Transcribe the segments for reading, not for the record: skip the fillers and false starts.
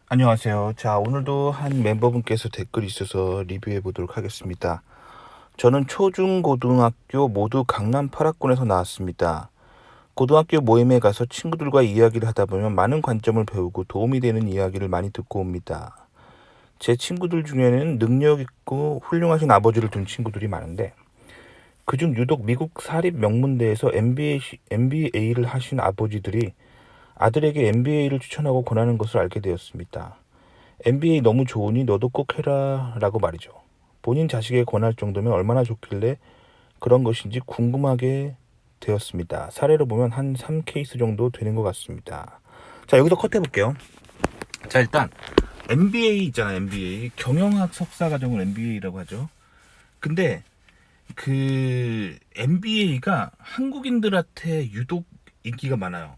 안녕하세요. 자, 오늘도 한 멤버분께서 댓글이 있어서 리뷰해 보도록 하겠습니다. 저는 초중고등학교 모두 강남 8학군에서 나왔습니다. 고등학교 모임에 가서 친구들과 이야기를 하다 보면 많은 관점을 배우고 도움이 되는 이야기를 많이 듣고 옵니다. 제 친구들 중에는 능력 있고 훌륭하신 아버지를 둔 친구들이 많은데 그중 유독 미국 사립 명문대에서 MBA를 하신 아버지들이 아들에게 MBA를 추천하고 권하는 것을 알게 되었습니다. MBA 너무 좋으니 너도 꼭 해라 라고 말이죠. 본인 자식에게 권할 정도면 얼마나 좋길래 그런 것인지 궁금하게 되었습니다. 사례로 보면 한 3케이스 정도 되는 것 같습니다. 자, 여기서 컷 해볼게요. 자, 일단 MBA 있잖아요. MBA 경영학 석사과정을 MBA라고 하죠. 근데 그 MBA가 한국인들한테 유독 인기가 많아요.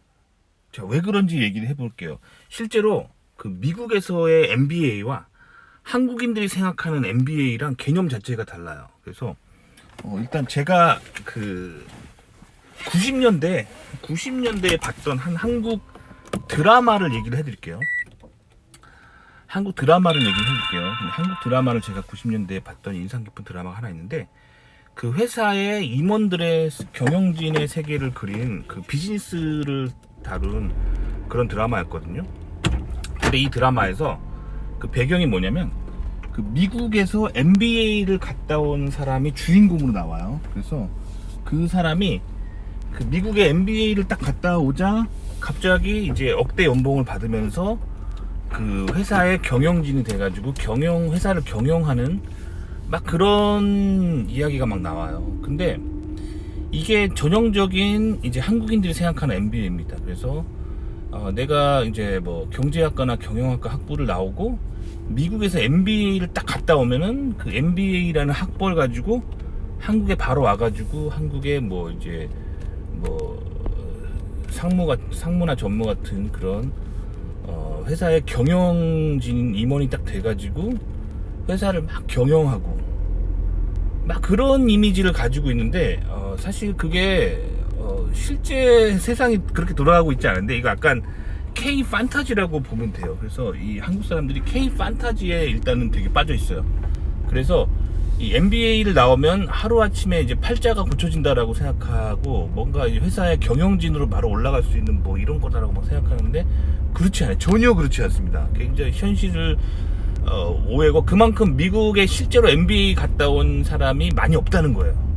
자, 왜 그런지 얘기를 해볼게요. 실제로 그 미국에서의 MBA와 한국인들이 생각하는 MBA랑 개념 자체가 달라요. 그래서 일단 제가 그 90년대에 봤던 한 한국 드라마를 얘기를 해드릴게요. 한국 드라마를 얘기를 해줄게요. 한국 드라마를 제가 90년대에 봤던 인상 깊은 드라마가 하나 있는데 그 회사의 임원들의 경영진의 세계를 그린 그 비즈니스를 다룬 그런 드라마였거든요. 근데 이 드라마에서 그 배경이 뭐냐면 그 미국에서 MBA를 갔다 온 사람이 주인공으로 나와요. 그래서 그 사람이 그 미국에 MBA를 딱 갔다 오자 갑자기 이제 억대 연봉을 받으면서 그 회사의 경영진이 돼가지고 회사를 경영하는 막 그런 이야기가 막 나와요. 근데 이게 전형적인 이제 한국인들이 생각하는 MBA입니다. 그래서 내가 이제 뭐 경제학과나 경영학과 학부를 나오고 미국에서 MBA를 딱 갔다 오면은 그 MBA라는 학벌 가지고 한국에 바로 와가지고 한국에 뭐 이제 뭐 상무나 전무 같은 그런 회사의 경영진 임원이 딱 돼가지고 회사를 막 경영하고 막 그런 이미지를 가지고 있는데 사실 그게 실제 세상이 그렇게 돌아가고 있지 않은데 이거 약간 K 판타지라고 보면 돼요. 그래서 이 한국 사람들이 K 판타지에 일단은 되게 빠져 있어요. 그래서 이 MBA를 나오면 하루아침에 이제 팔자가 고쳐진다라고 생각하고 뭔가 회사의 경영진으로 바로 올라갈 수 있는 뭐 이런 거다라고 막 생각하는데 그렇지 않아요. 전혀 그렇지 않습니다. 굉장히 현실을 오해고 그만큼 미국에 실제로 MBA 갔다 온 사람이 많이 없다는 거예요.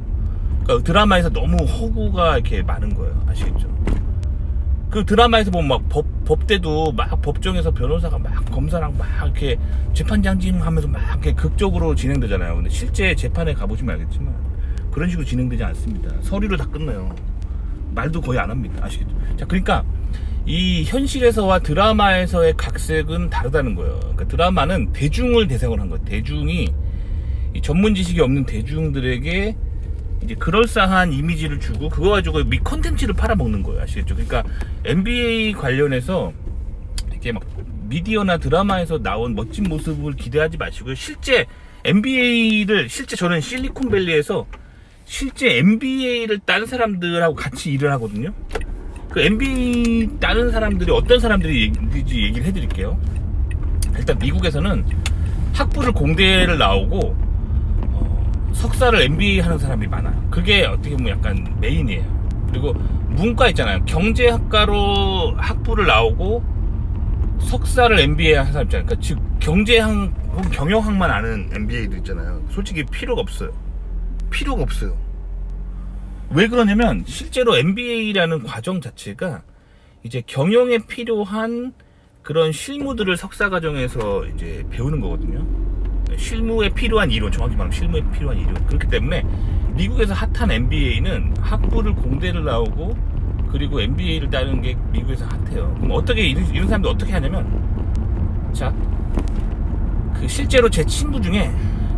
그러니까 드라마에서 너무 허구가 이렇게 많은 거예요. 아시겠죠? 그 드라마에서 보면 막 법대도 막 법정에서 변호사가 막 검사랑 막 이렇게 재판장징 하면서 막 이렇게 극적으로 진행되잖아요. 근데 실제 재판에 가보시면 알겠지만 그런 식으로 진행되지 않습니다. 서류를 다 끝내요. 말도 거의 안 합니다. 아시겠죠? 자, 그러니까 이 현실에서와 드라마에서의 각색은 다르다는 거예요. 그러니까 드라마는 대중을 대상으로 한 거예요. 대중이 이 전문 지식이 없는 대중들에게 이제 그럴싸한 이미지를 주고 그거 가지고 미 컨텐츠를 팔아먹는 거예요. 아시겠죠? 그러니까 MBA 관련해서 이렇게 막 미디어나 드라마에서 나온 멋진 모습을 기대하지 마시고요. 실제 저는 실리콘밸리에서 실제 MBA를 딴 사람들하고 같이 일을 하거든요. 그 MBA 따는 사람들이 어떤 사람들이 얘기를 해드릴게요. 일단 미국에서는 학부를 공대를 나오고 석사를 MBA 하는 사람이 많아요. 그게 어떻게 보면 약간 메인이에요. 그리고 문과 있잖아요. 경제학과로 학부를 나오고 석사를 MBA 하는 사람 있잖아요. 그러니까 즉 경제학 혹은 경영학만 아는 MBA도 있잖아요. 솔직히 필요가 없어요. 왜 그러냐면 실제로 MBA라는 과정 자체가 이제 경영에 필요한 그런 실무들을 석사 과정에서 이제 배우는 거거든요. 실무에 필요한 이론, 정확히 말하면 실무에 필요한 이론. 그렇기 때문에 미국에서 핫한 MBA는 학부를 공대를 나오고 그리고 MBA를 따는 게 미국에서 핫해요. 그럼 어떻게 이런 사람들 어떻게 하냐면 자, 그 실제로 제 친구 중에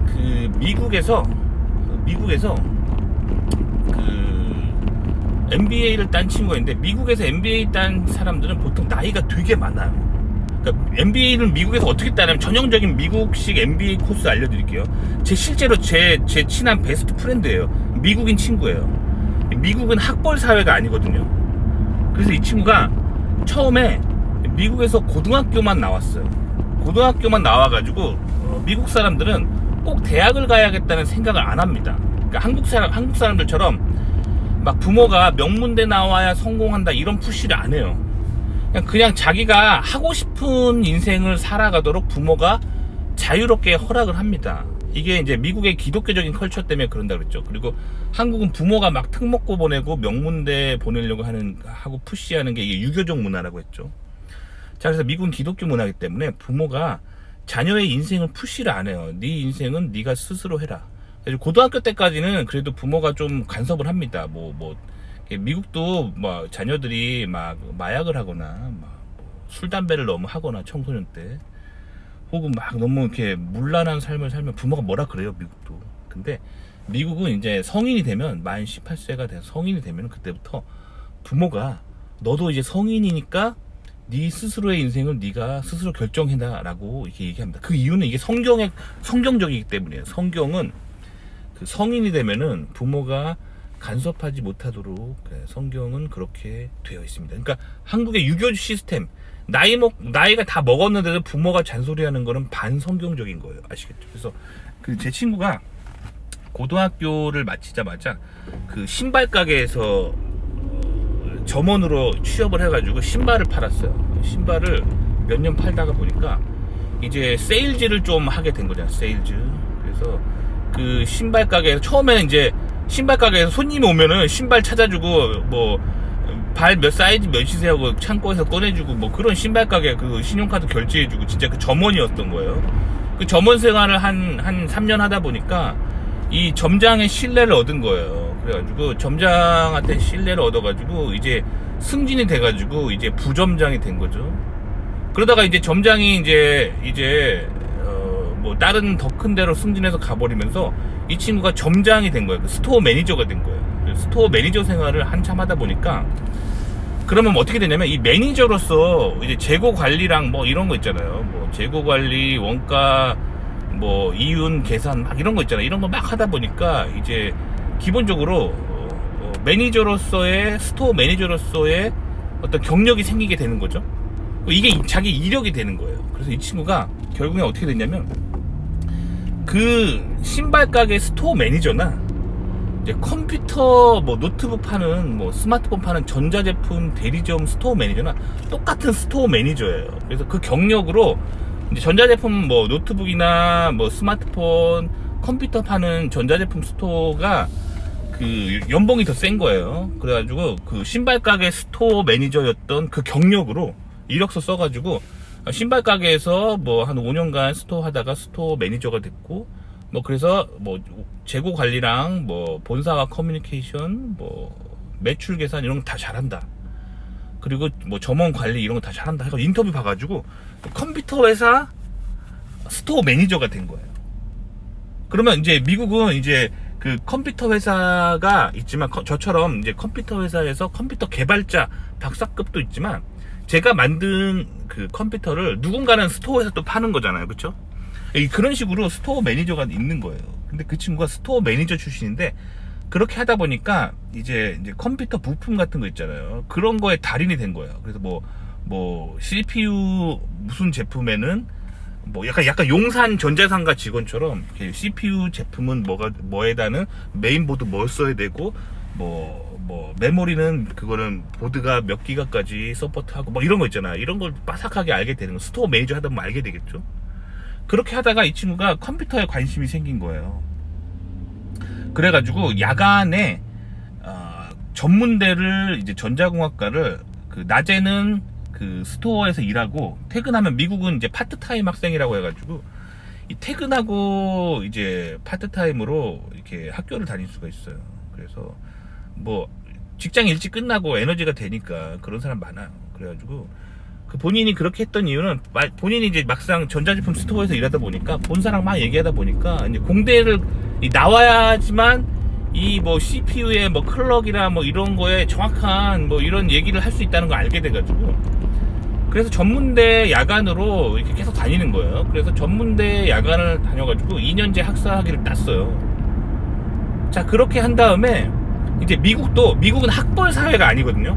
그 미국에서 그 MBA를 딴 친구가 있는데 미국에서 MBA 딴 사람들은 보통 나이가 되게 많아요. 그러니까 MBA는 미국에서 어떻게 따냐면 전형적인 미국식 MBA 코스 알려드릴게요. 실제로 제 친한 베스트 프렌드예요. 미국인 친구예요. 미국은 학벌 사회가 아니거든요. 그래서 이 친구가 처음에 미국에서 고등학교만 나왔어요. 고등학교만 나와가지고 미국 사람들은 꼭 대학을 가야겠다는 생각을 안 합니다. 그러니까 한국 사람들처럼 막 부모가 명문대 나와야 성공한다 이런 푸시를 안 해요. 그냥 자기가 하고 싶은 인생을 살아가도록 부모가 자유롭게 허락을 합니다. 이게 이제 미국의 기독교적인 컬처 때문에 그런다 그랬죠. 그리고 한국은 부모가 막 특목고 보내고 명문대 보내려고 하고 푸시하는 게 이게 유교적 문화라고 했죠. 자, 그래서 미국은 기독교 문화이기 때문에 부모가 자녀의 인생을 푸시를 안 해요. 네 인생은 네가 스스로 해라. 그래서 고등학교 때까지는 그래도 부모가 좀 간섭을 합니다. 미국도 뭐 자녀들이 막 마약을 하거나 술 담배를 너무 하거나 청소년 때 혹은 막 너무 이렇게 문란한 삶을 살면 부모가 뭐라 그래요, 미국도. 근데 미국은 이제 성인이 되면 만 18세가 돼서 성인이 되면 그때부터 부모가 너도 이제 성인이니까 네 스스로의 인생을 네가 스스로 결정해라라고 이렇게 얘기합니다. 그 이유는 이게 성경적이기 때문이에요. 성경은 그 성인이 되면은 부모가 간섭하지 못하도록 성경은 그렇게 되어 있습니다. 그러니까 한국의 유교 시스템 나이가 다 먹었는데도 부모가 잔소리하는 거는 반성경적인 거예요. 아시겠죠? 그래서 그 제 친구가 고등학교를 마치자마자 그 신발 가게에서 점원으로 취업을 해가지고 신발을 팔았어요. 신발을 몇 년 팔다가 보니까 이제 세일즈를 좀 하게 된 거잖아요. 세일즈. 그래서 그 신발 가게에서 처음에는 이제 신발 가게에서 손님이 오면은 신발 찾아주고 발 몇 사이즈 몇이세요 하고 창고에서 꺼내주고 그런 신발 가게 그 신용카드 결제해주고 진짜 그 점원이었던 거예요. 그 점원 생활을 한 3년 하다 보니까 이 점장의 신뢰를 얻은 거예요. 그래가지고 점장한테 신뢰를 얻어가지고 이제 승진이 돼가지고 이제 부점장이 된 거죠. 그러다가 이제 점장이 이제 다른 더 큰 데로 승진해서 가버리면서 이 친구가 점장이 된 거예요. 스토어 매니저가 된 거예요. 스토어 매니저 생활을 한참 하다 보니까 그러면 어떻게 되냐면 이 매니저로서 이제 재고 관리랑 이런 거 있잖아요. 재고 관리, 원가, 이윤 계산 이런 거 있잖아요. 이런 거 막 하다 보니까 이제 기본적으로 매니저로서의 스토어 매니저로서의 어떤 경력이 생기게 되는 거죠. 이게 자기 이력이 되는 거예요. 그래서 이 친구가 결국에 어떻게 됐냐면 그 신발 가게 스토어 매니저나 이제 컴퓨터 노트북 파는 스마트폰 파는 전자제품 대리점 스토어 매니저나 똑같은 스토어 매니저예요. 그래서 그 경력으로 이제 전자제품 노트북이나 스마트폰 컴퓨터 파는 전자제품 스토어가 그 연봉이 더 센 거예요. 그래가지고 그 신발 가게 스토어 매니저였던 그 경력으로 이력서 써가지고 신발 가게에서 한 5년간 스토어 하다가 스토어 매니저가 됐고 그래서 재고 관리랑 본사와 커뮤니케이션 매출 계산 이런 거 다 잘한다. 그리고 점원 관리 이런 거 다 잘한다 해서 인터뷰 봐가지고 컴퓨터 회사 스토어 매니저가 된 거예요. 그러면 이제 미국은 이제 그 컴퓨터 회사가 있지만 저처럼 이제 컴퓨터 회사에서 컴퓨터 개발자 박사급도 있지만 제가 만든 그 컴퓨터를 누군가는 스토어에서 또 파는 거잖아요. 그쵸? 그런 식으로 스토어 매니저가 있는 거예요. 근데 그 친구가 스토어 매니저 출신인데 그렇게 하다 보니까 이제 컴퓨터 부품 같은 거 있잖아요. 그런 거에 달인이 된 거예요. 그래서 CPU 무슨 제품에는 약간 용산 전자상가 직원처럼 CPU 제품은 뭐에다는 메인보드 뭘 써야 되고 메모리는 그거는 보드가 몇 기가까지 서포트하고 이런 거 있잖아요. 이런 걸 빠삭하게 알게 되는 거. 스토어 매니저 하다 보면 알게 되겠죠. 그렇게 하다가 이 친구가 컴퓨터에 관심이 생긴 거예요. 그래가지고 야간에 전문대를 이제 전자공학과를 그 낮에는 그 스토어에서 일하고 퇴근하면 미국은 이제 파트타임 학생이라고 해가지고 이 퇴근하고 이제 파트타임으로 이렇게 학교를 다닐 수가 있어요. 그래서 직장 일찍 끝나고 에너지가 되니까 그런 사람 많아요. 그래가지고 그 본인이 그렇게 했던 이유는 본인이 이제 막상 전자제품 스토어에서 일하다 보니까 본사랑 막 얘기하다 보니까 이제 공대를 나와야지만 이 CPU의 클럭이나 이런 거에 정확한 이런 얘기를 할 수 있다는 걸 알게 돼가지고 그래서 전문대 야간으로 이렇게 계속 다니는 거예요. 그래서 전문대 야간을 다녀가지고 2년제 학사학위를 땄어요. 자, 그렇게 한 다음에 이제 미국은 학벌 사회가 아니거든요.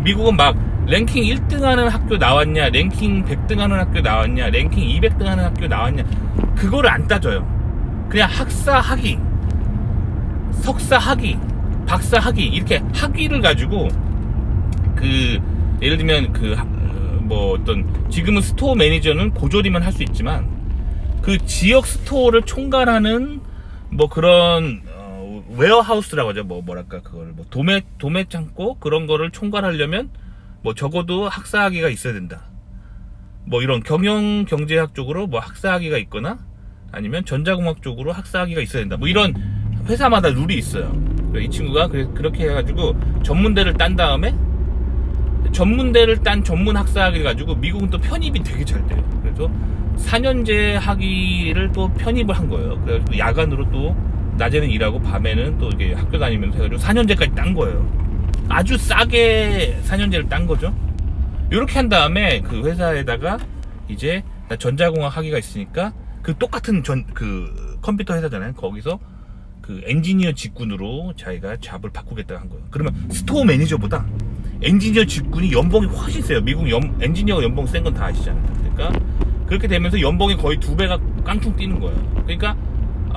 미국은 랭킹 1등 하는 학교 나왔냐, 랭킹 100등 하는 학교 나왔냐, 랭킹 200등 하는 학교 나왔냐, 그거를 안 따져요. 그냥 학사 학위, 석사 학위, 박사 학위, 이렇게 학위를 가지고 그 예를 들면 뭐 어떤 지금은 스토어 매니저는 고졸이면 할 수 있지만 그 지역 스토어를 총괄하는 뭐 그런 웨어하우스라고 하죠. 뭐랄까 그걸 뭐 도매 창고 그런 거를 총괄하려면 뭐 적어도 학사학위가 있어야 된다. 뭐 이런 경영경제학 쪽으로 뭐 학사학위가 있거나 아니면 전자공학 쪽으로 학사학위가 있어야 된다. 뭐 이런 회사마다 룰이 있어요. 이 친구가 그렇게 해가지고 전문대를 딴 다음에 전문대를 딴 전문 학사학위를 가지고 미국은 또 편입이 되게 잘 돼요. 그래서 4년제 학위를 또 편입을 한 거예요. 그래가지고 야간으로 또 낮에는 일하고 밤에는 또 이게 학교 다니면서 해가지고 4년제까지 딴 거예요. 아주 싸게 4년제를 딴 거죠. 이렇게 한 다음에 그 회사에다가 이제 나 전자공학 학위가 있으니까 그 똑같은 그 컴퓨터 회사잖아요. 거기서 그 엔지니어 직군으로 자기가 잡을 바꾸겠다고 한 거예요. 그러면 스토어 매니저보다 엔지니어 직군이 연봉이 훨씬 세요. 미국 엔지니어가 연봉 센 건 다 아시잖아요. 그러니까 그렇게 되면서 연봉이 거의 2배가 깡충 뛰는 거예요. 그러니까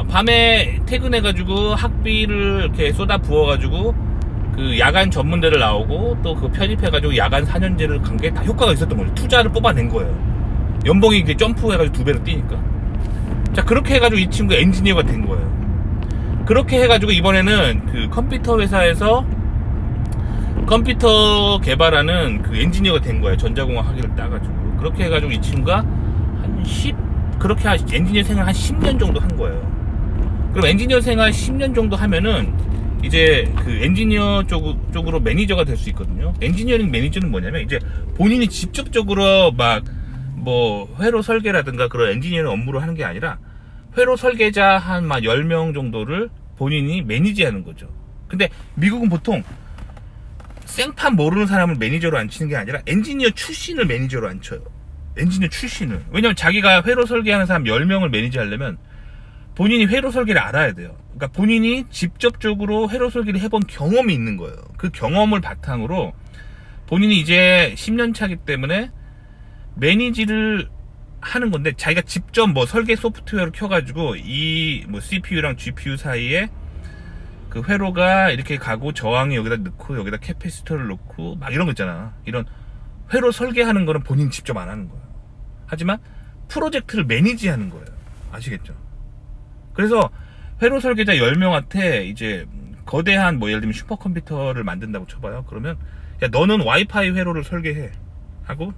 밤에 퇴근해가지고 학비를 이렇게 쏟아 부어가지고 그 야간 전문대를 나오고 또 그 편입해가지고 야간 4년제를 간 게 다 효과가 있었던 거죠. 투자를 뽑아낸 거예요. 연봉이 이렇게 점프해가지고 2배로 뛰니까. 자, 그렇게 해가지고 이 친구 엔지니어가 된 거예요. 그렇게 해가지고 이번에는 그 컴퓨터 회사에서 컴퓨터 개발하는 그 엔지니어가 된 거예요. 전자공학 학위를 따가지고. 그렇게 해가지고 이 친구가 그렇게 엔지니어 생활 한 10년 정도 한 거예요. 그럼 엔지니어 생활 10년 정도 하면은 이제 그 엔지니어 쪽으로 매니저가 될 수 있거든요. 엔지니어링 매니저는 뭐냐면 이제 본인이 직접적으로 막 뭐 회로 설계라든가 그런 엔지니어링 업무를 하는 게 아니라 회로 설계자 한 막 10명 정도를 본인이 매니지하는 거죠. 근데 미국은 보통 생판 모르는 사람을 매니저로 앉히는 게 아니라 엔지니어 출신을 매니저로 앉혀요. 엔지니어 출신을. 왜냐면 자기가 회로 설계하는 사람 10명을 매니지하려면 본인이 회로 설계를 알아야 돼요. 그러니까 본인이 직접적으로 회로 설계를 해본 경험이 있는 거예요. 그 경험을 바탕으로 본인이 이제 10년 차기 때문에 매니지를 하는 건데 자기가 직접 뭐 설계 소프트웨어를 켜가지고 이 뭐 CPU랑 GPU 사이에 그 회로가 이렇게 가고 저항이 여기다 넣고 여기다 캐패시터를 넣고 막 이런 거 있잖아. 이런 회로 설계하는 거는 본인이 직접 안 하는 거예요. 하지만 프로젝트를 매니지하는 거예요. 아시겠죠? 그래서 회로 설계자 10명한테 이제 거대한 뭐 예를 들면 슈퍼컴퓨터를 만든다고 쳐봐요. 그러면 야 너는 와이파이 회로를 설계해 하고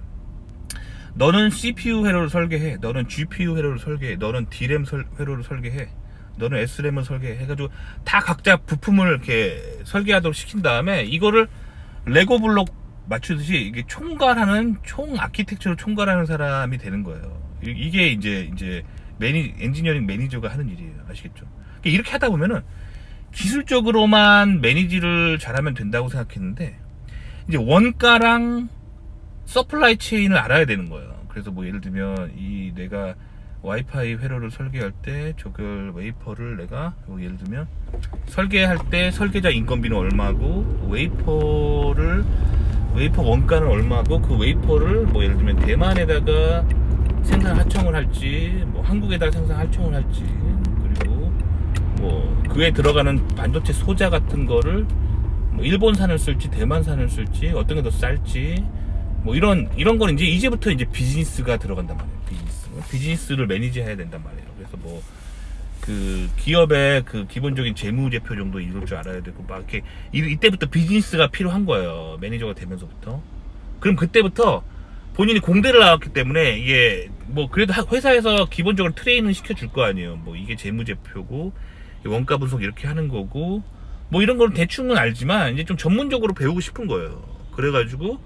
너는 CPU 회로를 설계해, 너는 GPU 회로를 설계해, 너는 D램 회로를 설계해, 너는 SRAM을 설계해 해가지고 다 각자 부품을 이렇게 설계하도록 시킨 다음에 이거를 레고 블록 맞추듯이 이게 총괄하는 총 아키텍처를 총괄하는 사람이 되는 거예요. 이게 이제 엔지니어링 매니저가 하는 일이에요. 아시겠죠? 이렇게 하다 보면은 기술적으로만 매니지를 잘하면 된다고 생각했는데 이제 원가랑 서플라이 체인을 알아야 되는 거예요. 그래서 뭐 예를 들면 내가 와이파이 회로를 설계할 때 저걸 웨이퍼를 내가 뭐 예를 들면 설계할 때 설계자 인건비는 얼마고 웨이퍼 원가는 얼마고 그 웨이퍼를 뭐 예를 들면 대만에다가 생산 하청을 할지 뭐 한국에다가 생산 하청을 할지 그리고 뭐 그에 들어가는 반도체 소자 같은 거를 뭐 일본산을 쓸지 대만산을 쓸지 어떤 게 더 쌀지 뭐 이런 거는 이제부터 이제 비즈니스가 들어간단 말이에요. 비즈니스를 매니지해야 된단 말이에요. 그래서 뭐 그 기업의 그 기본적인 재무제표 정도 이럴 줄 알아야 되고 막 이렇게 이때부터 비즈니스가 필요한 거예요. 매니저가 되면서부터. 그럼 그때부터 본인이 공대를 나왔기 때문에 이게 뭐 그래도 회사에서 기본적으로 트레이닝 시켜줄 거 아니에요. 뭐 이게 재무제표고 원가 분석 이렇게 하는 거고 뭐 이런 거는 대충은 알지만 이제 좀 전문적으로 배우고 싶은 거예요. 그래가지고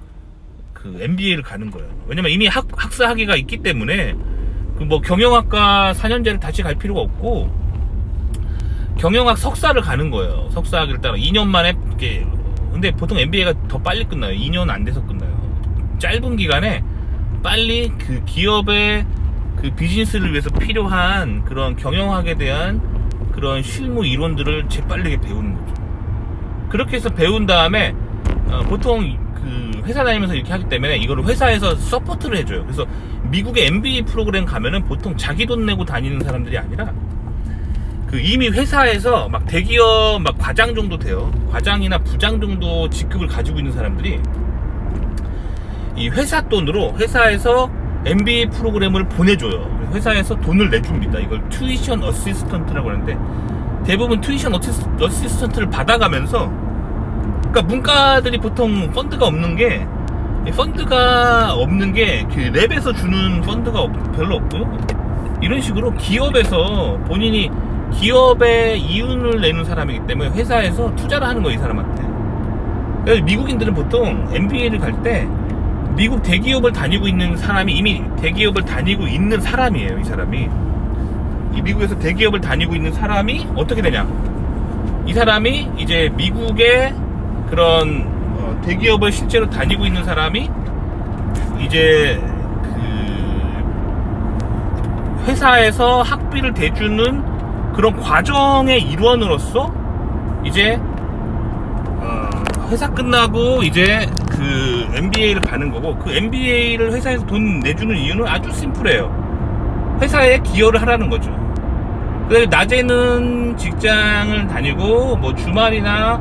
그 MBA를 가는 거예요. 왜냐면 이미 학사 학위가 있기 때문에 그 뭐 경영학과 4년제를 다시 갈 필요가 없고 경영학 석사를 가는 거예요. 석사 학위를 따라 2년 만에 이렇게. 근데 보통 MBA가 더 빨리 끝나요. 2년 안 돼서 끝나요. 짧은 기간에 빨리 그 기업의 그 비즈니스를 위해서 필요한 그런 경영학에 대한 그런 실무 이론들을 재빠르게 배우는 거죠. 그렇게 해서 배운 다음에 보통 그 회사 다니면서 이렇게 하기 때문에 이거를 회사에서 서포트를 해줘요. 그래서 미국의 MBA 프로그램 가면은 보통 자기 돈 내고 다니는 사람들이 아니라 그 이미 회사에서 막 대기업 막 과장 정도 돼요. 과장이나 부장 정도 직급을 가지고 있는 사람들이 이 회사 돈으로 회사에서 MBA 프로그램을 보내줘요. 회사에서 돈을 내줍니다. 이걸 튜이션 어시스턴트라고 하는데 대부분 튜이션 어시스턴트를 받아가면서, 그러니까 문과들이 보통 펀드가 없는 게 그 랩에서 주는 펀드가 별로 없고요. 이런 식으로 기업에서 본인이 기업에 이윤을 내는 사람이기 때문에 회사에서 투자를 하는 거예요, 이 사람한테. 그래서 미국인들은 보통 MBA를 갈 때 미국 대기업을 다니고 있는 사람이, 이미 대기업을 다니고 있는 사람이에요, 이 사람이. 이 미국에서 대기업을 다니고 있는 사람이 어떻게 되냐? 이 사람이 이제 미국의 그런 대기업을 실제로 다니고 있는 사람이 이제 그 회사에서 학비를 대주는 그런 과정의 일원으로서 이제 회사 끝나고 이제 그 MBA를 가는 거고, 그 MBA를 회사에서 돈 내주는 이유는 아주 심플해요. 회사에 기여를 하라는 거죠. 그래서 낮에는 직장을 다니고 뭐 주말이나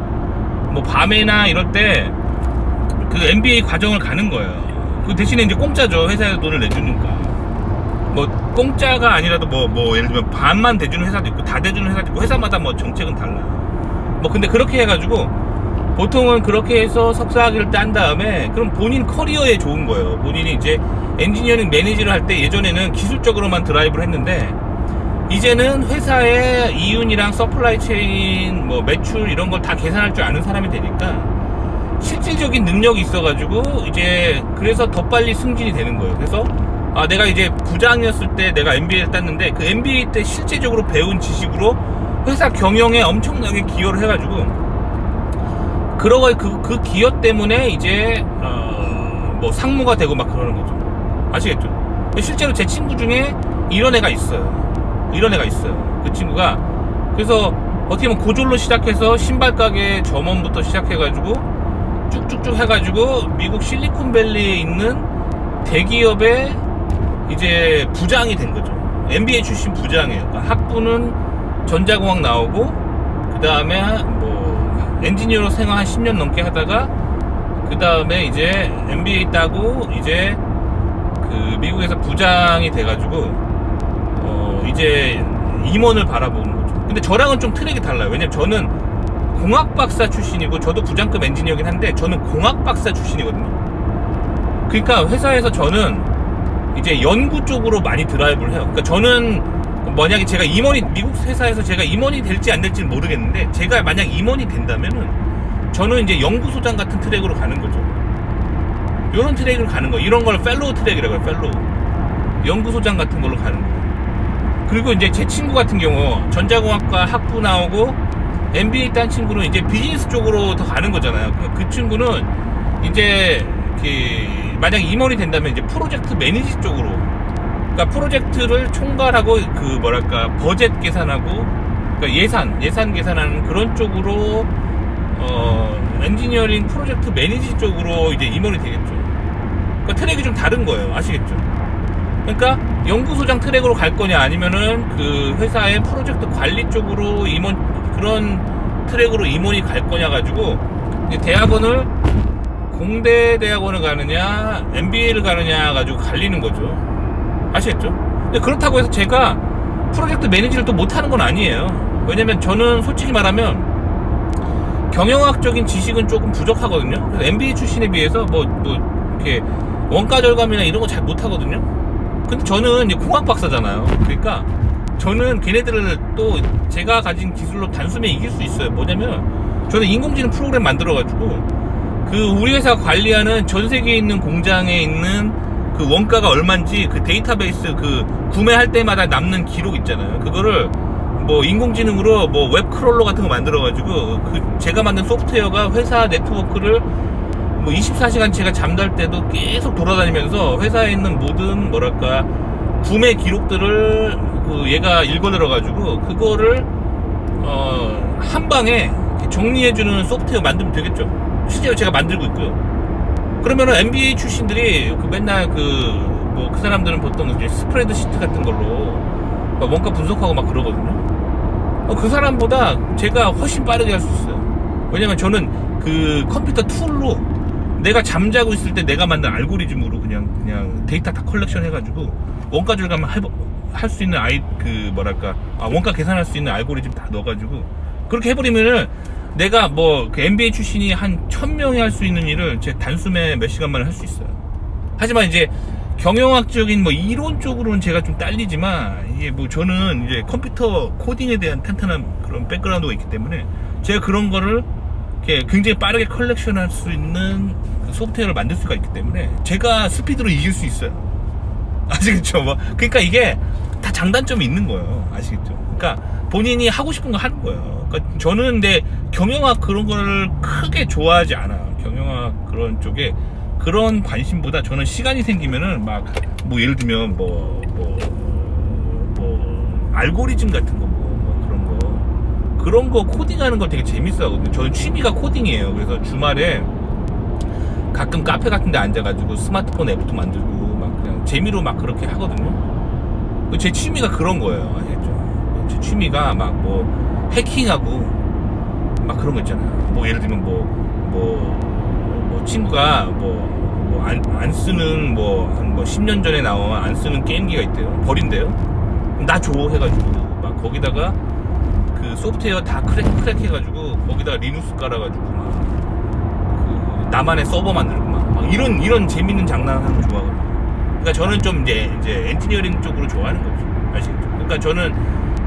뭐 밤에나 이럴 때 그 MBA 과정을 가는 거예요. 그 대신에 이제 공짜죠. 회사에서 돈을 내주니까. 뭐 공짜가 아니라도 뭐 예를 들면 반만 대주는 회사도 있고 다 대주는 회사도 있고, 회사마다 뭐 정책은 달라요. 뭐 근데 그렇게 해가지고 보통은 그렇게 해서 석사학위를 딴 다음에 그럼 본인 커리어에 좋은 거예요. 본인이 이제 엔지니어링 매니저를 할 때 예전에는 기술적으로만 드라이브를 했는데 이제는 회사의 이윤이랑 서플라이 체인, 뭐 매출 이런 걸 다 계산할 줄 아는 사람이 되니까 실질적인 능력이 있어가지고 이제 그래서 더 빨리 승진이 되는 거예요. 그래서 내가 이제 부장이었을 때 내가 MBA를 땄는데 그 MBA 때 실제적으로 배운 지식으로 회사 경영에 엄청나게 기여를 해가지고 그 기여 때문에 이제 뭐 상무가 되고 막 그러는 거죠. 아시겠죠? 실제로 제 친구 중에 이런 애가 있어요. 그 친구가 그래서 어떻게 보면 고졸로 시작해서 신발 가게 점원부터 시작해가지고 쭉쭉쭉 해가지고 미국 실리콘밸리에 있는 대기업의 이제 부장이 된 거죠. MBA 출신 부장이에요. 그러니까 학부는 전자공학 나오고 그 다음에 뭐 엔지니어로 생활 한 10년 넘게 하다가 그 다음에 이제 MBA 따고 이제 그 미국에서 부장이 돼가지고 이제 임원을 바라보는 거죠. 근데 저랑은 좀 트랙이 달라요. 왜냐면 저는 공학 박사 출신이고 저도 부장급 엔지니어긴 한데 저는 공학 박사 출신이거든요. 그러니까 회사에서 저는 이제 연구 쪽으로 많이 드라이브를 해요. 그러니까 저는 만약에 제가 미국 회사에서 제가 임원이 될지 안 될지는 모르겠는데 제가 만약 임원이 된다면은 저는 이제 연구소장 같은 트랙으로 가는 거죠. 이런 트랙으로 가는 거예요. 이런 걸 펠로우 트랙이라고 해요. 펠로우. 연구소장 같은 걸로 가는 거예요. 그리고 이제 제 친구 같은 경우 전자공학과 학부 나오고 MBA 딴 친구는 이제 비즈니스 쪽으로 더 가는 거잖아요. 그 친구는 이제 만약 임원이 된다면 이제 프로젝트 매니지 쪽으로, 그러니까 프로젝트를 총괄하고 그 뭐랄까 버젯 계산하고 그러니까 예산 계산하는 그런 쪽으로 엔지니어링 프로젝트 매니지 쪽으로 이제 임원이 되겠죠. 그러니까 트랙이 좀 다른 거예요. 아시겠죠? 그러니까 연구소장 트랙으로 갈 거냐 아니면은 그 회사의 프로젝트 관리 쪽으로 그런 트랙으로 임원이 갈 거냐 가지고 대학원을 공대 대학원을 가느냐 MBA를 가느냐 가지고 갈리는 거죠. 아시겠죠? 근데 그렇다고 해서 제가 프로젝트 매니지를 또 못하는 건 아니에요. 왜냐면 저는 솔직히 말하면 경영학적인 지식은 조금 부족하거든요. 그래서 MBA 출신에 비해서 뭐 이렇게 원가 절감이나 이런 거 잘 못하거든요. 근데 저는 이제 공학 박사잖아요. 그러니까 저는 걔네들을 또 제가 가진 기술로 단숨에 이길 수 있어요. 뭐냐면 저는 인공지능 프로그램 만들어가지고 그 우리 회사가 관리하는 전 세계에 있는 공장에 있는 그 원가가 얼마인지 그 데이터베이스 그 구매할 때마다 남는 기록 있잖아요. 그거를 뭐 인공지능으로 뭐 웹크롤러 같은 거 만들어가지고 그 제가 만든 소프트웨어가 회사 네트워크를 뭐 24시간 제가 잠잘 때도 계속 돌아다니면서 회사에 있는 모든 뭐랄까 구매 기록들을 그 얘가 읽어들어가지고 그거를 한 방에 정리해주는 소프트웨어 만들면 되겠죠. 실제로 제가 만들고 있고요. 그러면은 MBA 출신들이 그 맨날 그 사람들은 보통 이제 스프레드 시트 같은 걸로 막 원가 분석하고 막 그러거든요. 그 사람보다 제가 훨씬 빠르게 할 수 있어요. 왜냐면 저는 그 컴퓨터 툴로 내가 잠자고 있을 때 내가 만든 알고리즘으로 그냥 데이터 다 컬렉션 해가지고 원가 절감을 할 수 있는 원가 계산할 수 있는 알고리즘 다 넣어가지고 그렇게 해버리면은 내가 그 MBA 출신이 한 1000명이 할 수 있는 일을 제 단숨에 몇 시간 만에 할 수 있어요. 하지만 이제 경영학적인 이론 쪽으로는 제가 좀 딸리지만 이게 저는 이제 컴퓨터 코딩에 대한 탄탄한 그런 백그라운드가 있기 때문에 제가 그런 거를 굉장히 빠르게 컬렉션할 수 있는 그 소프트웨어를 만들 수가 있기 때문에 제가 스피드로 이길 수 있어요. 아시겠죠? 그러니까 이게 다 장단점이 있는 거예요. 아시겠죠? 그러니까 본인이 하고 싶은 거 하는 거예요. 그러니까 저는 근데 경영학 그런 거를 크게 좋아하지 않아요. 경영학 그런 쪽에 그런 관심보다 저는 시간이 생기면은 예를 들면 알고리즘 같은 거 그런 거 코딩하는 걸 되게 재밌어 하거든요. 저는 취미가 코딩이에요. 그래서 주말에 가끔 카페 같은 데 앉아가지고 스마트폰 앱도 만들고 그냥 재미로 그렇게 하거든요. 제 취미가 그런 거예요. 아시겠죠? 제 취미가 해킹하고 그런 거 있잖아요. 예를 들면 친구가 안 쓰는 한 10년 전에 나온 안 쓰는 게임기가 있대요. 버린대요. 나 줘 해가지고 거기다가 그 소프트웨어 다 크랙 해가지고 거기다가 리눅스 깔아가지고 나만의 서버 만들고 이런 재밌는 장난하는 거 좋아하거든요. 그러니까 저는 좀 이제 엔지니어링 쪽으로 좋아하는 거죠. 아시겠죠? 그러니까 저는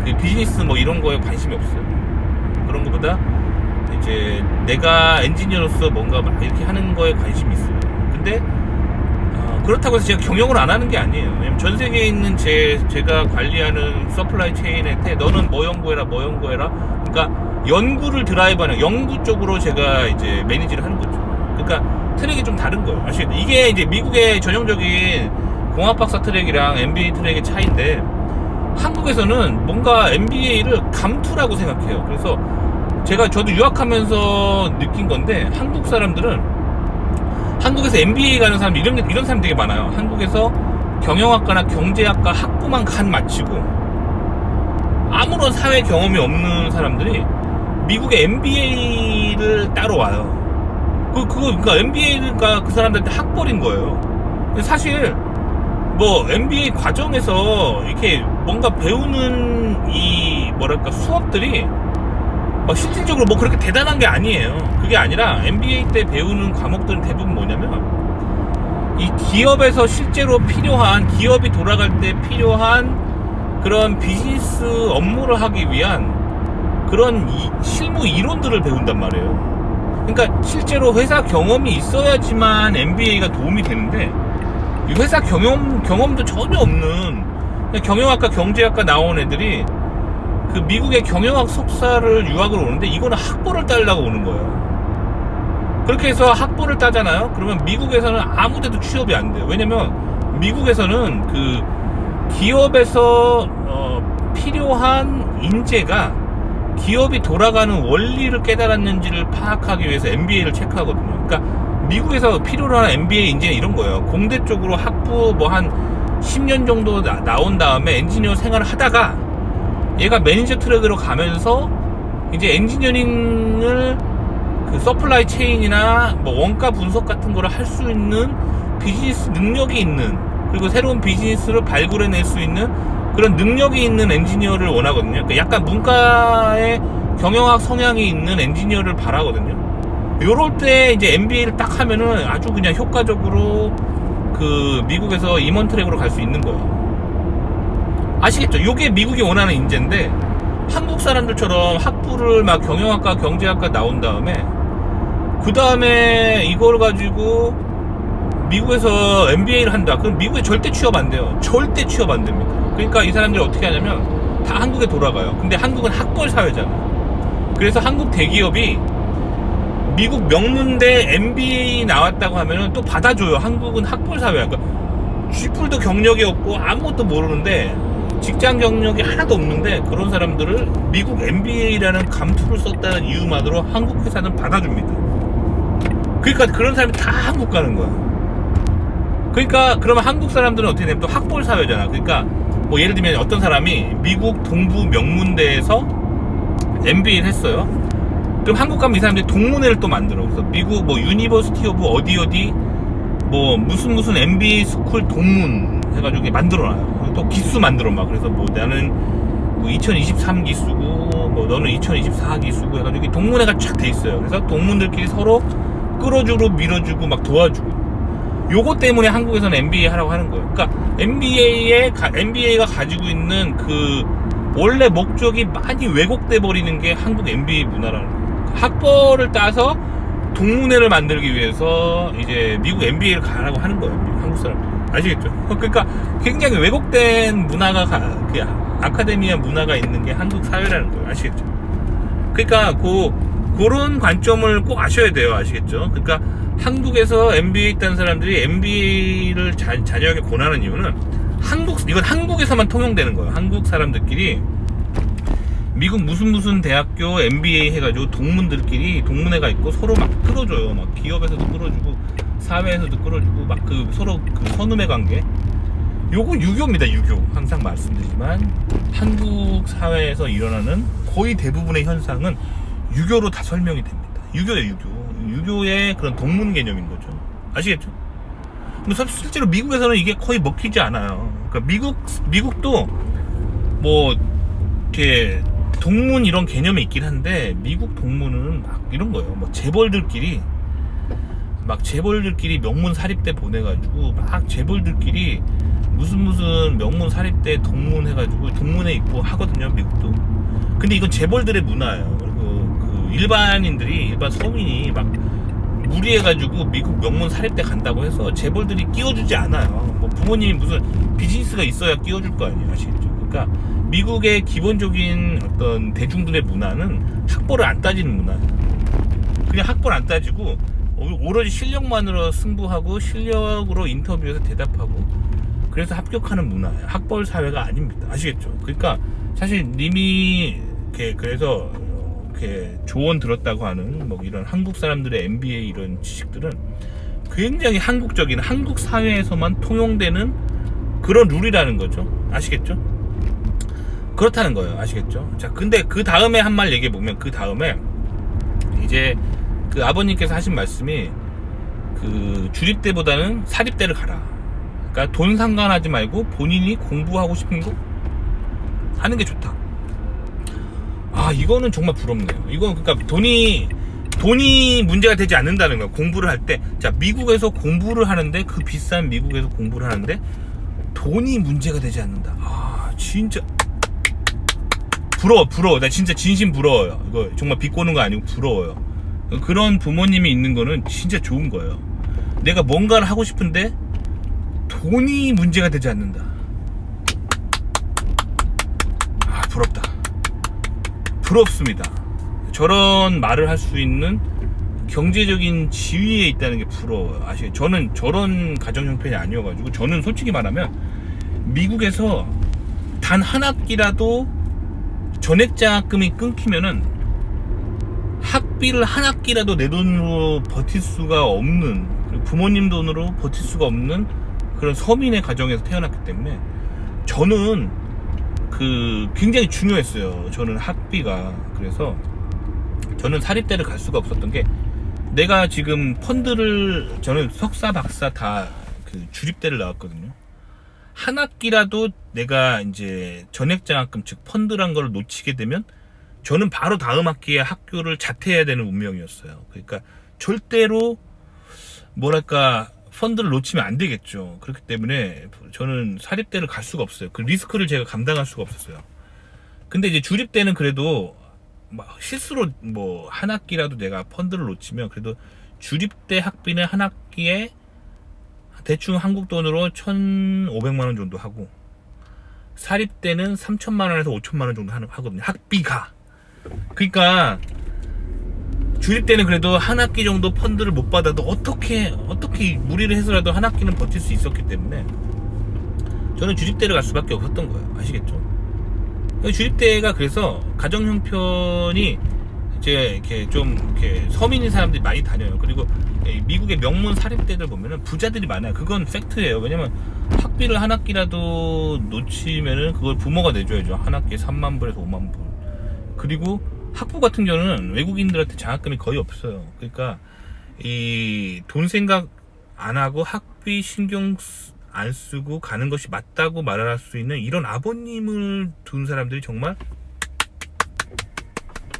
그 비즈니스 이런 거에 관심이 없어요. 그런 거보다 이제 내가 엔지니어로서 뭔가 이렇게 하는 거에 관심이 있어요. 근데 그렇다고 해서 제가 경영을 안 하는 게 아니에요. 왜냐면 전 세계에 있는 제가 관리하는 서플라이 체인한테 너는 뭐 연구해라. 그러니까 연구를 드라이브하는 연구 쪽으로 제가 이제 매니지를 하는 거죠. 그러니까 트랙이 좀 다른 거예요. 아시겠죠? 이게 이제 미국의 전형적인 공학박사 트랙이랑 MBA 트랙의 차이인데 한국에서는 뭔가 MBA를 감투라고 생각해요. 그래서 저도 유학하면서 느낀 건데 한국 사람들은 한국에서 MBA 가는 사람 이런 사람 되게 많아요. 한국에서 경영학과나 경제학과 학부만 마치고 아무런 사회 경험이 없는 사람들이 미국에 MBA를 따로 와요. 그러니까 MBA가 그 사람들한테 학벌인 거예요. 사실 MBA 과정에서 이렇게 뭔가 배우는 수업들이 실질적으로 그렇게 대단한 게 아니에요. 그게 아니라 MBA 때 배우는 과목들은 대부분 뭐냐면 이 기업에서 실제로 필요한 기업이 돌아갈 때 필요한 그런 비즈니스 업무를 하기 위한 그런 실무 이론들을 배운단 말이에요. 그러니까 실제로 회사 경험이 있어야지만 MBA가 도움이 되는데 이 회사 경험도 전혀 없는 경영학과 경제학과 나온 애들이 그 미국의 경영학 석사를 유학을 오는데 이거는 학벌을 따려고 오는 거예요. 그렇게 해서 학벌을 따잖아요. 그러면 미국에서는 아무 데도 취업이 안 돼요. 왜냐면 미국에서는 그 기업에서 필요한 인재가 기업이 돌아가는 원리를 깨달았는지를 파악하기 위해서 MBA를 체크하거든요. 그러니까 미국에서 필요로 하는 MBA 인재는 이런 거예요. 공대 쪽으로 학부 한 10년 정도 나온 다음에 엔지니어 생활을 하다가 얘가 매니저 트랙으로 가면서 이제 엔지니어링을 그 서플라이 체인이나 원가 분석 같은 거를 할 수 있는 비즈니스 능력이 있는 그리고 새로운 비즈니스를 발굴해낼 수 있는 그런 능력이 있는 엔지니어를 원하거든요. 그러니까 약간 문과의 경영학 성향이 있는 엔지니어를 바라거든요. 요럴 때 이제 MBA를 딱 하면은 아주 그냥 효과적으로 그 미국에서 임원 트랙으로 갈 수 있는 거예요. 아시겠죠? 요게 미국이 원하는 인재인데 한국 사람들처럼 학부를 경영학과 경제학과 나온 다음에 그 다음에 이걸 가지고 미국에서 MBA를 한다. 그럼 미국에 절대 취업 안 돼요. 절대 취업 안 됩니다. 그러니까 이 사람들이 어떻게 하냐면 다 한국에 돌아가요. 근데 한국은 학벌 사회잖아요. 그래서 한국 대기업이 미국 명문대 MBA 나왔다고 하면은 또 받아줘요. 한국은 학벌 사회야. 그러니까 쥐뿔도 경력이 없고 아무것도 모르는데 직장 경력이 하나도 없는데 그런 사람들을 미국 MBA라는 감투를 썼다는 이유만으로 한국 회사는 받아줍니다. 그러니까 그런 사람이 다 한국 가는 거야. 그러니까 그러면 한국 사람들은 어떻게 되면 또 학벌 사회잖아. 그러니까 뭐 예를 들면 어떤 사람이 미국 동부 명문대에서 MBA를 했어요. 그럼 한국 가면 이 사람들이 동문회를 또 만들어. 그래서 미국 뭐 유니버시티 오브 어디 뭐 무슨 MBA 스쿨 동문 해가지고 만들어놔요. 또 기수 만들어 막. 그래서 뭐 나는 뭐 2023 기수고 뭐 너는 2024 기수고 해가지고 동문회가 쫙 돼 있어요. 그래서 동문들끼리 서로 끌어주고 밀어주고 막 도와주고. 요거 때문에 한국에서는 MBA 하라고 하는 거예요. 그러니까 MBA가 가지고 있는 그 원래 목적이 많이 왜곡돼 버리는 게 한국 MBA 문화라는 거예요. 학벌을 따서 동문회를 만들기 위해서 이제 미국 MBA를 가라고 하는 거예요. 한국 사람들이. 아시겠죠? 그러니까 굉장히 왜곡된 문화가 아카데미아 문화가 있는 게 한국 사회라는 거예요. 아시겠죠? 그러니까 그런 관점을 꼭 아셔야 돼요. 아시겠죠? 그러니까 한국에서 MBA 있다는 사람들이 MBA를 자녀에게 권하는 이유는 이건 한국에서만 통용되는 거예요. 한국 사람들끼리 미국 무슨 대학교 MBA 해가지고 동문회가 있고 서로 막 끌어줘요. 막 기업에서도 끌어주고 사회에서도 끌어주고 막 서로 선후배 관계. 요거 유교입니다. 유교. 항상 말씀드리지만 한국 사회에서 일어나는 거의 대부분의 현상은 유교로 다 설명이 됩니다. 유교예요, 유교의 그런 동문 개념인 거죠. 아시겠죠? 근데 실제로 미국에서는 이게 거의 먹히지 않아요. 그러니까 미국도 뭐 이렇게 동문 이런 개념이 있긴 한데 미국 동문은 막 이런 거예요. 뭐 재벌들끼리 명문 사립대 보내가지고 막 재벌들끼리 무슨 명문 사립대 동문 해가지고 동문회 있고 하거든요. 미국도. 근데 이건 재벌들의 문화예요. 그리고 일반 서민이 막 무리해가지고 미국 명문 사립대 간다고 해서 재벌들이 끼워주지 않아요. 뭐 부모님이 무슨 비즈니스가 있어야 끼워줄 거 아니에요. 아시겠죠? 그러니까 미국의 기본적인 어떤 대중들의 문화는 학벌을 안 따지는 문화예요. 그냥 학벌 안 따지고 오로지 실력만으로 승부하고 실력으로 인터뷰에서 대답하고 그래서 합격하는 문화예요. 학벌 사회가 아닙니다. 아시겠죠? 그러니까 사실 님이 그래서 이렇게 조언 들었다고 하는 뭐 이런 한국 사람들의 MBA 이런 지식들은 굉장히 한국적인 한국 사회에서만 통용되는 그런 룰이라는 거죠. 아시겠죠? 그렇다는 거예요. 아시겠죠? 자, 근데 그 다음에 한 말 얘기해 보면 그 다음에 이제 그 아버님께서 하신 말씀이 그 주립대보다는 사립대를 가라. 그러니까 돈 상관하지 말고 본인이 공부하고 싶은 거 하는 게 좋다. 아, 이거는 정말 부럽네요. 이건 그러니까 돈이 문제가 되지 않는다는 거야. 공부를 할 때. 자, 미국에서 공부를 하는데 그 비싼 미국에서 공부를 하는데 돈이 문제가 되지 않는다. 아, 진짜 부러워. 나 진짜 진심 부러워요. 이거 정말 비꼬는 거 아니고 부러워요. 그런 부모님이 있는 거는 진짜 좋은 거예요. 내가 뭔가를 하고 싶은데 돈이 문제가 되지 않는다. 아, 부럽다. 부럽습니다. 저런 말을 할 수 있는 경제적인 지위에 있다는 게 부러워요. 아시죠? 저는 저런 가정 형편이 아니어가지고 저는 솔직히 말하면 미국에서 단 한 학기라도 전액장학금이 끊기면은 학비를 한 학기라도 내 돈으로 버틸 수가 없는, 부모님 돈으로 버틸 수가 없는 그런 서민의 가정에서 태어났기 때문에 저는 굉장히 중요했어요. 저는 학비가. 그래서 저는 사립대를 갈 수가 없었던 게, 내가 지금 저는 석사 박사 다 주립대를 나왔거든요. 한 학기라도 내가 이제 전액장학금, 즉 펀드란 걸 놓치게 되면 저는 바로 다음 학기에 학교를 자퇴해야 되는 운명이었어요. 그러니까 절대로 펀드를 놓치면 안 되겠죠. 그렇기 때문에 저는 사립대를 갈 수가 없어요. 그 리스크를 제가 감당할 수가 없었어요. 근데 이제 주립대는 그래도 실수로 한 학기라도 내가 펀드를 놓치면 그래도 주립대 학비는 한 학기에 대충 한국 돈으로 1,500만 원 정도 하고, 사립대는 3,000만 원에서 5,000만 원 정도 하거든요. 학비가. 그러니까 주립대는 그래도 한 학기 정도 펀드를 못 받아도 어떻게 무리를 해서라도 한 학기는 버틸 수 있었기 때문에 저는 주립대를 갈 수밖에 없었던 거예요. 아시겠죠? 주립대가 그래서 가정 형편이 이제 이렇게 좀 이렇게 서민인 사람들이 많이 다녀요. 그리고 미국의 명문 사립대들 보면은 부자들이 많아요. 그건 팩트예요. 왜냐면 학비를 한 학기라도 놓치면은 그걸 부모가 내줘야죠. 한 학기에 3만 불에서 5만 불. 그리고 학부 같은 경우는 외국인들한테 장학금이 거의 없어요. 그러니까 이 돈 생각 안 하고 학비 신경 안 쓰고 가는 것이 맞다고 말할 수 있는 이런 아버님을 둔 사람들이 정말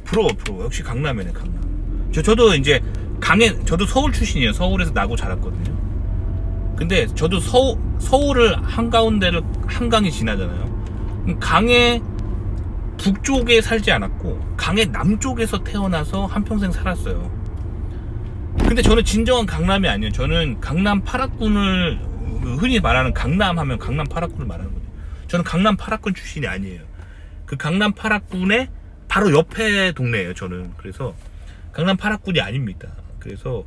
부러워. 역시 강남이네, 강남. 저도 이제 저도 서울 출신이에요. 서울에서 나고 자랐거든요. 근데 저도 서울을 한가운데를 한강이 지나잖아요. 강의 북쪽에 살지 않았고 강의 남쪽에서 태어나서 한평생 살았어요. 근데 저는 진정한 강남이 아니에요. 저는 강남 8학군을 흔히 말하는 강남 하면 강남 8학군을 말하는 거죠. 저는 강남 8학군 출신이 아니에요. 그 강남 8학군의 바로 옆에 동네예요, 저는. 그래서 강남 8학군이 아닙니다. 그래서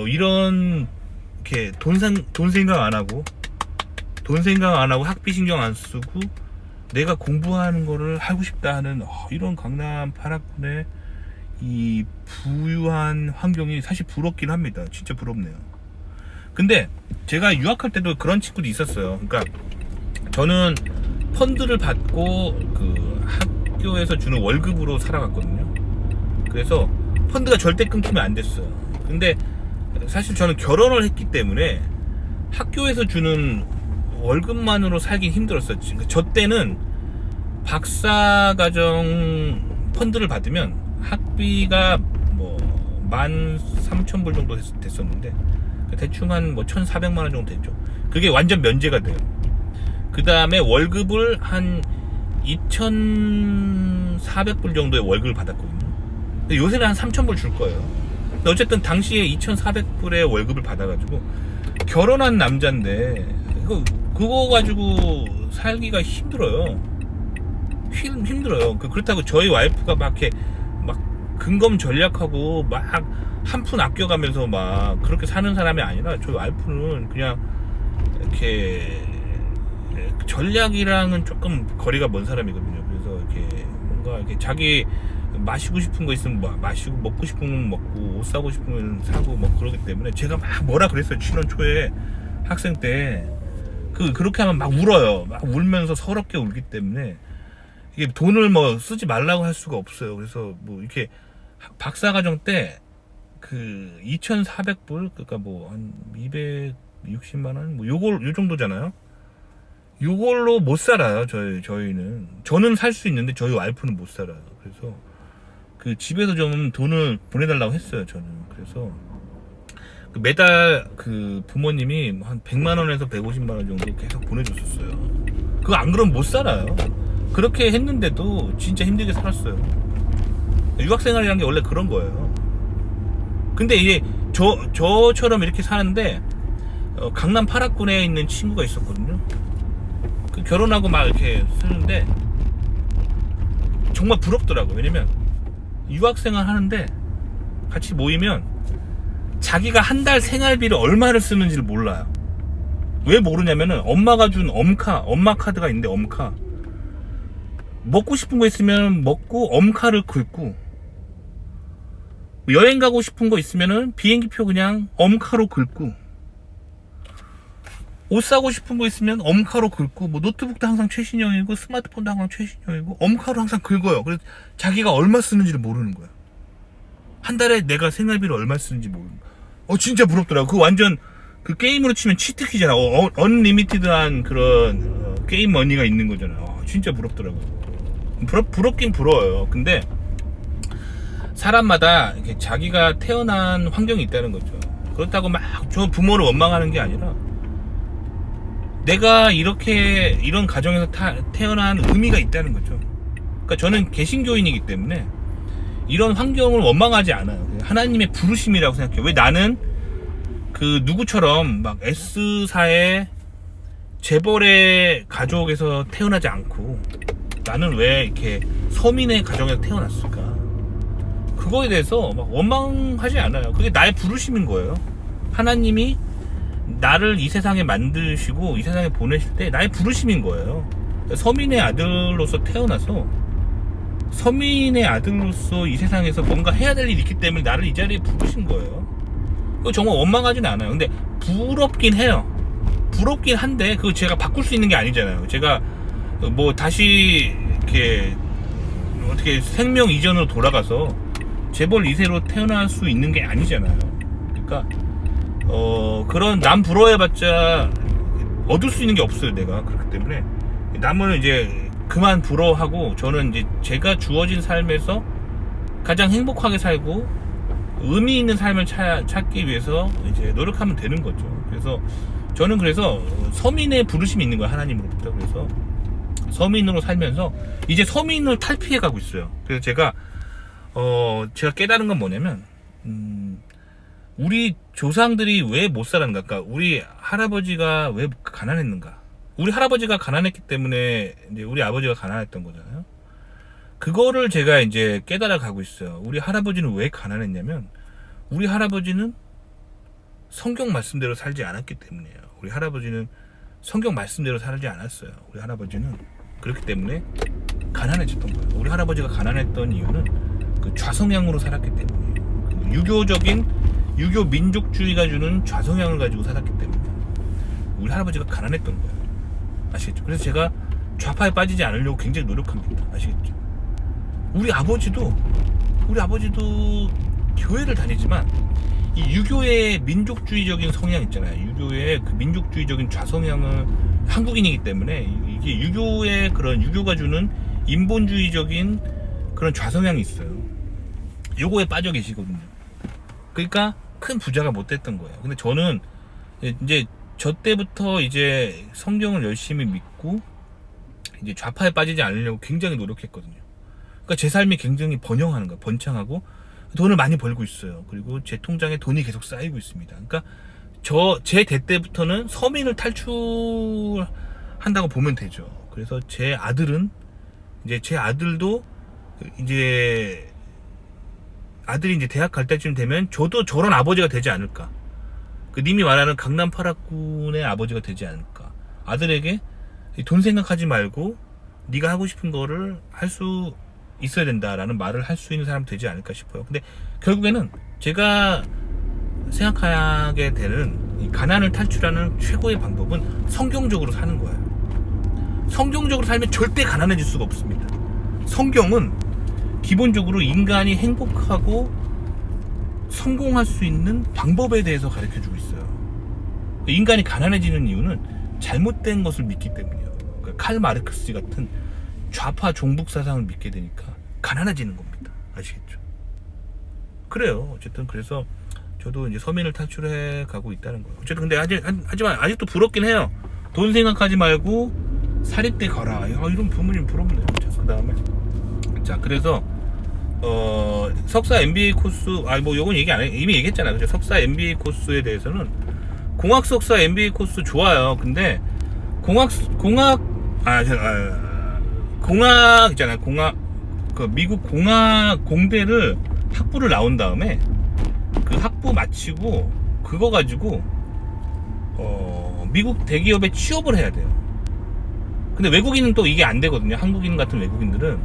이런 이렇게 돈 생각 안 하고 학비 신경 안 쓰고 내가 공부하는 거를 하고 싶다 하는 이런 강남 8학군의 이 부유한 환경이 사실 부럽긴 합니다. 진짜 부럽네요. 근데 제가 유학할 때도 그런 친구도 있었어요. 그러니까 저는 펀드를 받고 그 학교에서 주는 월급으로 살아갔거든요. 그래서 펀드가 절대 끊기면 안 됐어요. 근데 사실 저는 결혼을 했기 때문에 학교에서 주는 월급만으로 살긴 힘들었었지. 저 때는 박사과정 펀드를 받으면 학비가 뭐 13,000불 정도 됐었는데 대충 한 뭐 1,400만원 정도 됐죠. 그게 완전 면제가 돼요. 그 다음에 월급을 한 2,400불 정도의 월급을 받았거든요. 근데 요새는 한 3,000불 줄 거예요. 근데 어쨌든 당시에 2,400불의 월급을 받아가지고 결혼한 남자인데 그거 가지고 살기가 힘들어요. 힘들어요. 그렇다고 저희 와이프가 막 이렇게 막 근검 전략하고 막 한 푼 아껴가면서 막 그렇게 사는 사람이 아니라 저희 와이프는 그냥 이렇게 전략이랑은 조금 거리가 먼 사람이거든요. 그래서 이렇게 뭔가 이렇게 자기 마시고 싶은 거 있으면 뭐 마시고 먹고 싶으면 먹고 옷 사고 싶으면 사고 뭐 그러기 때문에 제가 막 뭐라 그랬어요. 7월 초에 학생 때 그렇게 하면 막 울어요. 막 울면서 서럽게 울기 때문에 이게 돈을 뭐 쓰지 말라고 할 수가 없어요. 그래서 뭐 이렇게 박사과정 때 그 2,400불 그러니까 뭐 한 260만 원 뭐 요 정도잖아요. 요걸로 못 살아요. 저는 살 수 있는데 저희 와이프는 못 살아요. 그래서 그 집에서 좀 돈을 보내달라고 했어요. 저는. 그래서 그 매달 그 부모님이 한 100만 원에서 150만 원 정도 계속 보내줬었어요. 그거 안 그러면 못 살아요. 그렇게 했는데도 진짜 힘들게 살았어요. 유학생활이라는 게 원래 그런 거예요. 근데 이게 저처럼 이렇게 사는데 강남 8학군에 있는 친구가 있었거든요. 그 결혼하고 막 이렇게 사는데 정말 부럽더라고요. 왜냐면 유학생활 하는데 같이 모이면 자기가 한 달 생활비를 얼마를 쓰는지를 몰라요. 왜 모르냐면은 엄마가 준 엄마 카드가 있는데 엄카 먹고 싶은 거 있으면 먹고 엄카를 긁고 여행 가고 싶은 거 있으면은 비행기표 그냥 엄카로 긁고 옷 사고 싶은 거 있으면 엄카로 긁고 뭐 노트북도 항상 최신형이고 스마트폰도 항상 최신형이고 엄카로 항상 긁어요. 그래서 자기가 얼마 쓰는지를 모르는 거야. 한 달에 내가 생활비를 얼마 쓰는지 모르는 거야. 진짜 부럽더라고. 그 완전 그 게임으로 치면 치트키잖아. 언리미티드한 그런 게임 머니가 있는 거잖아. 진짜 부럽더라고. 부럽긴 부러워요. 근데 사람마다 이렇게 자기가 태어난 환경이 있다는 거죠. 그렇다고 막 저 부모를 원망하는 게 아니라 내가 이런 가정에서 태어난 의미가 있다는 거죠. 그러니까 저는 개신교인이기 때문에 이런 환경을 원망하지 않아요. 하나님의 부르심이라고 생각해요. 왜 나는 그 누구처럼 막 S사의 재벌의 가족에서 태어나지 않고 나는 왜 이렇게 서민의 가정에서 태어났을까? 그거에 대해서 막 원망하지 않아요. 그게 나의 부르심인 거예요. 하나님이 나를 이 세상에 만드시고 이 세상에 보내실 때 나의 부르심인 거예요. 서민의 아들로서 태어나서 서민의 아들로서 이 세상에서 뭔가 해야 될 일이 있기 때문에 나를 이 자리에 부르신 거예요. 그거 정말 원망하지는 않아요. 근데 부럽긴 해요. 부럽긴 한데 그거 제가 바꿀 수 있는 게 아니잖아요. 제가 뭐 다시 이렇게 어떻게 생명 이전으로 돌아가서 재벌 2세로 태어날 수 있는 게 아니잖아요. 그러니까 그런 남 부러워해봤자 얻을 수 있는 게 없어요. 내가 그렇기 때문에 남을 이제 그만 부러워하고 저는 이제 제가 주어진 삶에서 가장 행복하게 살고 의미 있는 삶을 찾기 위해서 이제 노력하면 되는 거죠. 그래서 저는 그래서 서민의 부르심이 있는 거예요. 하나님으로부터. 그래서 서민으로 살면서 이제 서민을 탈피해 가고 있어요. 그래서 제가 깨달은 건 뭐냐면 우리 조상들이 왜 못 살았는가? 그러니까 우리 할아버지가 왜 가난했는가? 우리 할아버지가 가난했기 때문에 이제 우리 아버지가 가난했던 거잖아요. 그거를 제가 이제 깨달아 가고 있어요. 우리 할아버지는 왜 가난했냐면 우리 할아버지는 성경 말씀대로 살지 않았기 때문이에요. 우리 할아버지는 성경 말씀대로 살지 않았어요. 우리 할아버지는 그렇기 때문에 가난해졌던 거예요. 우리 할아버지가 가난했던 이유는 그 좌성향으로 살았기 때문이에요. 그 유교 민족주의가 주는 좌성향을 가지고 살았기 때문에 우리 할아버지가 가난했던 거예요. 아시겠죠? 그래서 제가 좌파에 빠지지 않으려고 굉장히 노력합니다. 아시겠죠? 우리 아버지도 교회를 다니지만 이 유교의 민족주의적인 성향 있잖아요. 유교의 그 민족주의적인 좌성향을 한국인이기 때문에 이게 유교가 주는 인본주의적인 그런 좌성향이 있어요. 요거에 빠져 계시거든요. 그러니까 큰 부자가 못 됐던 거예요. 근데 저는 이제 저 때부터 이제 성경을 열심히 믿고 이제 좌파에 빠지지 않으려고 굉장히 노력했거든요. 그러니까 제 삶이 굉장히 번창하고 돈을 많이 벌고 있어요. 그리고 제 통장에 돈이 계속 쌓이고 있습니다. 그러니까 제 대 때부터는 서민을 탈출한다고 보면 되죠. 그래서 제 아들도 아들이 이제 대학 갈 때쯤 되면 저도 저런 아버지가 되지 않을까. 그 님이 말하는 강남 8학군의 아버지가 되지 않을까. 아들에게 돈 생각하지 말고 네가 하고 싶은 거를 할 수 있어야 된다라는 말을 할 수 있는 사람 되지 않을까 싶어요. 근데 결국에는 제가 생각하게 되는 이 가난을 탈출하는 최고의 방법은 성경적으로 사는 거예요. 성경적으로 살면 절대 가난해질 수가 없습니다. 성경은 기본적으로 인간이 행복하고 성공할 수 있는 방법에 대해서 가르쳐주고 있어요. 인간이 가난해지는 이유는 잘못된 것을 믿기 때문이에요. 그러니까 칼 마르크스 같은 좌파 종북 사상을 믿게 되니까 가난해지는 겁니다. 아시겠죠? 그래요. 어쨌든 그래서 저도 이제 서민을 탈출해 가고 있다는 거예요. 어쨌든 근데 하지만 아직도 부럽긴 해요. 돈 생각하지 말고 사립대 가라. 이런 부모님 부럽네요. 자, 그 다음에 그래서 석사 MBA 코스 요건 얘기 안 해. 이미 얘기했잖아요. 그죠? 석사 MBA 코스에 대해서는 공학 석사 MBA 코스 좋아요. 근데 공학 있잖아요. 미국 공학 공대를 학부를 나온 다음에 그 학부 마치고 그거 가지고 미국 대기업에 취업을 해야 돼요. 근데 외국인은 또 이게 안 되거든요. 한국인 같은 외국인들은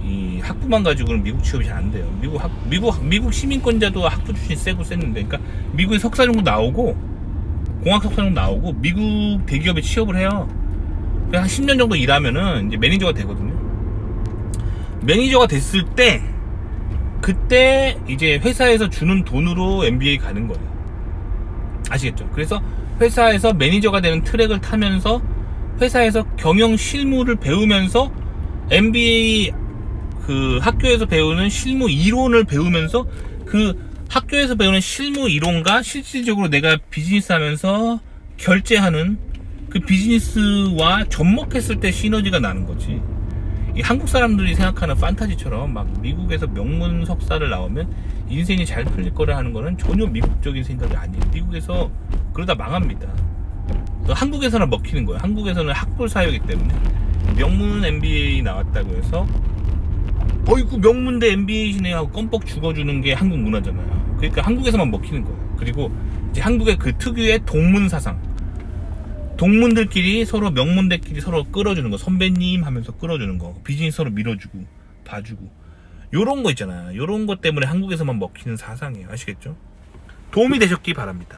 이 학부만 가지고는 미국 취업이 잘 안 돼요. 미국 시민권자도 학부 출신 셌는데, 그러니까 미국에 석사 정도 나오고 공학 석사 정도 나오고 미국 대기업에 취업을 해요. 한 10년 정도 일하면은 이제 매니저가 되거든요. 매니저가 됐을 때 그때 이제 회사에서 주는 돈으로 MBA 가는 거예요. 아시겠죠? 그래서 회사에서 매니저가 되는 트랙을 타면서 회사에서 경영 실무를 배우면서 MBA 그 학교에서 배우는 실무 이론을 배우면서 그 학교에서 배우는 실무 이론과 실질적으로 내가 비즈니스 하면서 결제하는 그 비즈니스와 접목했을 때 시너지가 나는 거지. 이 한국 사람들이 생각하는 판타지처럼 막 미국에서 명문 석사를 나오면 인생이 잘 풀릴 거라 하는 거는 전혀 미국적인 생각이 아니에요. 미국에서 그러다 망합니다. 한국에서는 먹히는 거예요. 한국에서는 학벌 사회이기 때문에 명문 MBA 나왔다고 해서 어이구 명문대 MBA시네 하고 껌뻑 죽어주는 게 한국 문화잖아요. 그러니까 한국에서만 먹히는 거예요. 그리고 이제 한국의 그 특유의 동문 사상, 동문들끼리 서로 명문대끼리 서로 끌어주는 거, 선배님 하면서 끌어주는 거, 비즈니스 서로 밀어주고 봐주고 요런 거 있잖아요. 요런 것 때문에 한국에서만 먹히는 사상이에요. 아시겠죠? 도움이 되셨기 바랍니다.